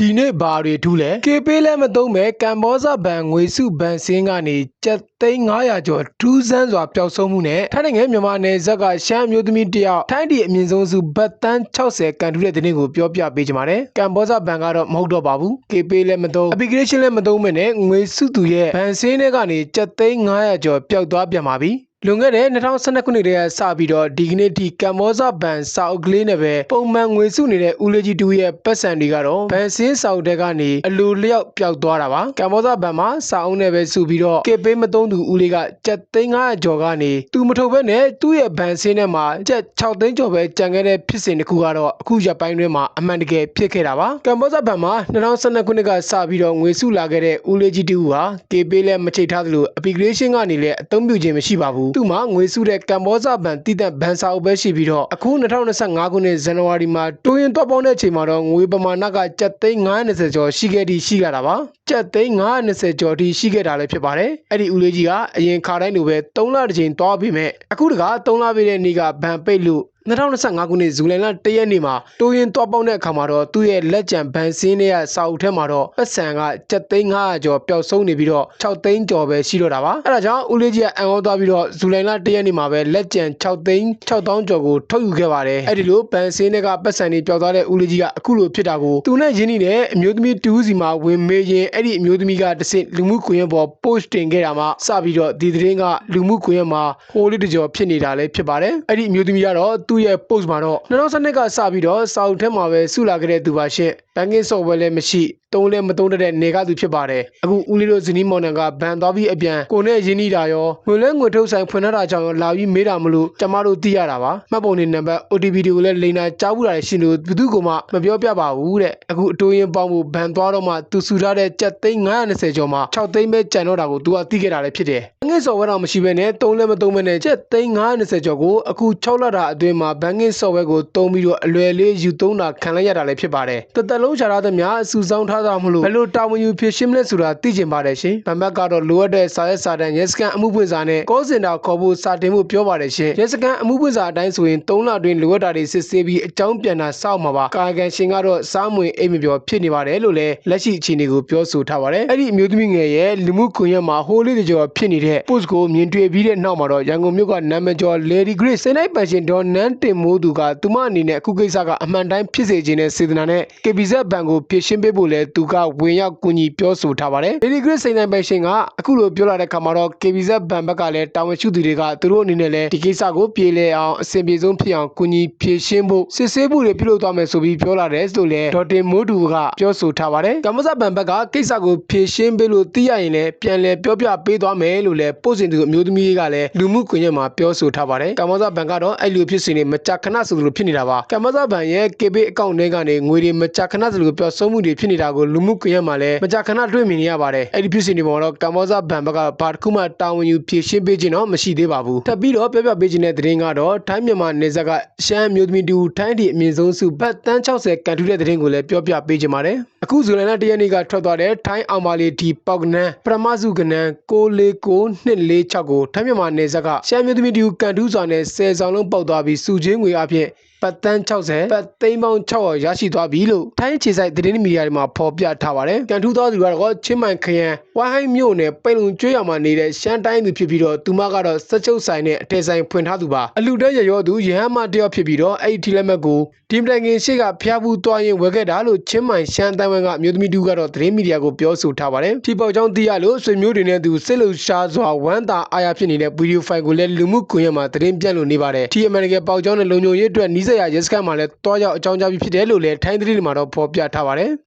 ဒီနေ့ဘာတွေထူးလဲကေပေးလည်းမသုံးမဲ့ကမ်ဘောဇဘန်ငွေစုဘန်စင်းကနေကျပ်သိန်း900ကျော်ထူးဆန်းစွာပျောက်ဆုံးမှုနဲ့ထိုင်းနိုင်ငံမြန်မာနယ်စပ်ကရှမ်းမျိုးသမီးတယောက်ထိုင်းပြည်အမြင့်ဆုံးစုဘတ်တန်း60ကန်ထူးတဲ့တဲ့ကိုပြောပြပေးကြပါမယ်ကမ်ဘောဇဘန်ကတော့မဟုတ်တော့ပါဘူးကေပေးလည်းမသုံး application လည်းမသုံးမဲ့နဲ့ငွေစုသူရဲ့ဘန်စင်းတွေကနေကျပ်သိန်း900ကျော်ပျောက်သွားပြန်ပါပြီလွန်ခဲ့တဲ့2012ခုနှစ်တည်းကစပြီးတော့ဒီကနေ့ထိကမ်ဘောဇဘန်စာအုပ်ကလေးနဲ့ပဲပုံမှန်ငွေစုနေတဲ့ဦးလေးကြီးတူရဲ့ပတ်စံတွေကတော့ဘန်စင်းစာအုပ်တွေကနေအလိုလျောက်ပျောက်သွားတာပါကမ်ဘောဇဘန်မှာစာအုပ်နဲ့ပဲစုပြီးတော့ကေပေးမသုံးသူဦးလေးကကျပ်သိန်း900ကျော်ကနေသူမထုတ်ဘဲနဲ့သူ့ရဲ့ဘန်စင်းထဲမှာကျပ်6သိန်းကျော်ပဲကျန်ခဲ့တဲ့ဖြစ်စဉ်တစ်ခုကတော့အခုရက်ပိုင်းတွင်းမှာအမှန်တကယ်ဖြစ်ခဲ့တာပါကမ်ဘောဇဘန်မှာ2012ခုနှစ်ကစပြီးတော့ငွေစုလာခဲ့တဲ့ဦးလေးကြီးတူဟာကေပေးလည်းမချိတ်ထားသလို application ကနေလည်းအသုံးပြုခြင်းမရှိပါဘူးသူ့မှာငွေစုတဲ့ကမ်ဘောဇဘန်တည်တဲ့ဘန်စာအုပ်ပဲရှိပြီးတော့အခု2025ခုနှစ်ဇန်နဝါရီမှာတိုးရင်တော့ပေါင်းတဲ့အချိန်မှာတော့ငွေပမာဏကကျပ်သိန်း920ကျော်ရှိခဲ့ပြီးရှိလာတာပါကျပ်သိန်း920ကျော်ထိရှိခဲ့တာလည်းဖြစ်ပါတယ်အဲ့ဒီဦးလေးကြီးကအရင်ခါတိုင်းလိုပဲ3လတစ်ချိန်သွားပြီးမဲ့အခုတက3လပြည့်တဲ့နေ့ကဘန်ပိတ်လို့2025ခုနှစ်ဇူလိုင်လ1ရက်နေ့မှာတိုးရင်တော့ပေါင်းတဲ့အခါမှာတော့သူ့ရဲ့လက်ကျန်ဘန်စင်းတွေကစာအုပ်ထဲမှာတော့ပတ်စံကကျပ်သိန်း900ကျော်ပျောက်ဆုံးနေပြီးတော့6သိန်းကျော်ပဲရှိတော့တာပါအဲဒါကြောင့်ဦးလေးကြီးကအံ့ဩသွားပြီးတော့ဇူလိုင်လ1ရက်နေ့မှာပဲလက်ကျန်6သိန်း6000ကျော်ကိုထုတ်ယူခဲ့ပါတယ်အဲ့ဒီလိုဘန်စင်းတွေကပတ်စံတွေပျောက်သွားတဲ့ဦးလေးကြီးကအခုလိုဖြစ်တာကိုသူနဲ့ရင်းနှီးတဲ့အမျိုးသမီးတူးစီမှာဝင်မေးရင်အဲ့ဒီအမျိုးသမီးကတစ်ဆင့်လူမှုကွန်ရက်ပေါ် post တင်ခဲ့တာမှစပြီးတော့ဒီသတင်းကလူမှုကွန်ရက်မှာဟိုလေးတကြော်ဖြစ်နေတာလည်းဖြစ်ပါတယ်အဲ့ဒီအမျိုးသမီးကတော့သူ့ရဲ့ post မှာတော့2012ကစပြီးတော့စာအုပ်ထဲမှာပဲစုလာခဲ့တဲ့သူပါရှင့်ဘန်ကင်းဆော့ဖ်ဝဲလည်းမရှိတုံးလည်းမတုံးတဲ့နေကသူဖြစ်ပါတယ်အခုဦးလေးတို့ဇနီးမောင်နှံကဘန်သွားပြီးအပြန်ကိုနဲ့ရင်းနှီးတာရောငွေလဲငွေထုတ်ဆိုင်ဖွင့်ထားတာကြောင့်ရောလာပြီးမေးတာမလို့ကျမတို့သိရတာပါမှတ်ပုံနေနံပါတ် OTP တွေကိုလည်းလိန်နာကြားဘူးတာရှိလို့ဘယ်သူကမှမပြောပြပါဘူးတဲ့အခုအတိုးရင်ပေါင်းဖို့ဘန်သွားတော့မှသူစုထားတဲ့ကျပ်သိန်း920ကျော်မှာ6သိန်းပဲကျန်တော့တာကိုသူကသိခဲ့တာလည်းဖြစ်တယ်ဘန်ကင်းဆော့ဖ်ဝဲတော့မရှိဘဲနဲ့တုံးလည်းမတုံးဘဲနဲ့ကျပ်သိန်း920ကျော်ကိုအခု6လတာအတွင်းမှာဘန်ကင်းဆော့ဖ်ဝဲကိုတုံးပြီးတော့အလွယ်လေးယူသုံးတာခံလိုက်ရတာလည်းဖြစ်ပါတယ်တသက်လုံးရှာထားသမျှအစုဆောင်းထားတာမလို့ဘယ်လိုတာဝန်ယူဖြစ်ရှင်းမလဲဆိုတာသိကျင်ပါတယ်ရှင်ဗန်ဘက်ကတော့လိုအပ်တဲ့စာရွက်စာတမ်းရဲစခန်းအမှုပွင့်စာနဲ့ကောစင်တာခေါ်ဖို့စာတင်ဖို့ပြောပါတယ်ရှင်ရဲစခန်းအမှုပွင့်စာအတိုင်းဆိုရင်3လအတွင်းလိုအပ်တာတွေစစ်ဆေးပြီးအကြောင်းပြန်တာစောင့်မှာပါကာယကံရှင်ကတော့စားမွေအိမ်မပြောဖြစ်နေပါတယ်လို့လည်းလက်ရှိအခြေအနေကိုပြောဆိုထားပါတယ်အဲ့ဒီအမျိုးသမီးငယ်ရဲ့လူမှုကွန်ရက်မှာဟိုးလေးတကြောဖြစ်နေတဲ့ post ကိုမြင်တွေ့ပြီးတဲ့နောက်မှာတော့ရန်ကုန်မြို့ကနာမည်ကျော် Lady Grace စိတ်လိုက်ပန်ရှင်ဒေါ်နန်းတင်မိုးသူကသူမအနေနဲ့အခုကိစ္စကအမှန်တိုင်းဖြစ်စေခြင်းနဲ့စေတနာနဲ့ KBZ ဘဏ်ကိုဖြည့်ရှင်းပေးဖို့လဲသူကဝင်ရောက်ကူညီပြောဆိုထားပါတယ် Lady Grace စိတ်လိုက်ပန်ရှင်ကအခုလိုပြောလာတဲ့ခါမှာတော့ KBZ ဘဏ်ဘက်ကလည်းတာဝန်ရှိသူတွေကသူတို့အနေနဲ့လဲဒီကိစ္စကိုပြေလည်အောင်အဆင်ပြေဆုံးဖြစ်အောင်ကူညီဖြည့်ရှင်းဖို့စစ်ဆေးမှုတွေပြုလုပ်သွားမယ်ဆိုပြီးပြောလာတယ်ဆိုလဲဒေါ်တင်မိုးသူကပြောဆိုထားပါတယ်ကမ္ဘာ့ဘဏ်ဘက်ကကိစ္စကိုဖြည့်ရှင်းပေးလို့သိရရင်လည်းပြန်လည်ပြောပြပေးသွားမယ်လို့လဲပို့စဉ်သူအမျိုးသမီးကလည်းလူမှုကွန်ရက်မှာပြောဆိုထားပါတယ်ကမ္ဘာ့ဘဏ်ကတော့အဲ့လိုဖြစ်စဉ်တွေမကြာခဏဆိုသလိုဖြစ်နေတာပါကမ္ဘာ့ဘဏ်ရဲ့ KB အကောင့်ထဲကနေငွေတွေမကြာခဏဆိုလိုပြောဆုံးမှုတွေဖြစ်နေတာကိုလူမှုကွန်ရက်မှာလည်းမကြာခဏတွေ့မြင်နေရပါတယ်အဲ့ဒီဖြစ်စဉ်တွေပေါ်တော့ကမ္ဘာ့ဘဏ်ဘက်ကဘာတစ်ခုမှတာဝန်ယူဖြည့်ရှင်းပေးခြင်းတော့မရှိသေးပါဘူးထပ်ပြီးတော့ပြောပြပေးခြင်းတဲ့သတင်းကတော့ထိုင်းမြန်မာနယ်စပ်ကရှမ်းမျိုးသမီးတူထိုင်းပြည်အမြင့်ဆုံးစုဘတ်တန်း60ကန်ထူးတဲ့သတင်းကိုလည်းပြောပြပေးခြင်းပါတယ်အခုဇူလိုင်လ1ရက်နေ့ကထွက်သွားတဲ့ထိုင်းအောင်ပါလီဒီပေါကနန်းပရမစုကနန်း64946ကိုထိုင်းမြန်မာနယ်စပ်ကရှမ်းမျိုးသမီးတူကန်ထူးစွာနဲ့10ဆောင်လုံးပေါက်သွားပြီးစုချင်းငွေအဖြစ်ပတ်တန်း60ပတ်သိန်းပေါင်း600ရရှိသွားပြီလို့ထိုင်းခြေဆိုင်သတင်းမီဒီယာတွေမှာဖော်ပြထားပါတယ်။ကန်ထူးသွားသူကတော့ချင်းမိုင်ခရိုင်ဝိုင်းဟိုင်းမြို့နယ်ပိတ်လုံကျွေးရမှာနေတဲ့ရှမ်းတိုင်းသူဖြစ်ပြီးတော့သူမကတော့စက်ချုပ်ဆိုင်နဲ့အထည်ဆိုင်ဖွင့်ထားသူပါ။အလူတဲရရောသူရဟန်းမတယောက်ဖြစ်ပြီးတော့အဲ့ဒီထီလက်မှတ်ကိုဒီမတိုင်ခင်ရှေ့ကဖျားဘူးသွားရင်ဝယ်ခဲ့တာလို့ချင်းမိုင်ရှမ်းတိုင်းဝမ်ကအမျိုးသမီးတူကတော့သတင်းမီဒီယာကိုပြောဆိုထားပါတယ်။ထီပေါကြောင့်သိရလို့ဆွေမျိုးတွေနဲ့သူစိတ်လှုပ်ရှားစွာဝမ်းသာအားရဖြစ်နေတဲ့ဗီဒီယိုဖိုင်ကိုလည်းလူမှုကွန်ရက်မှာသတင်းပြန့်လို့နေပါတယ်။ထီအမေရိကန်ပေါကြောင့်နဲ့လုံခြုံရေးအတွက်နီးစပ်ရာရဲစခန်းမှာလည်းတွားရောက်အကြောင်းကြားပြီးဖြစ်တယ်လို့လည်းထိုင်းသတင်းတွေမှာတော့ဖော်ပြထားပါတယ်။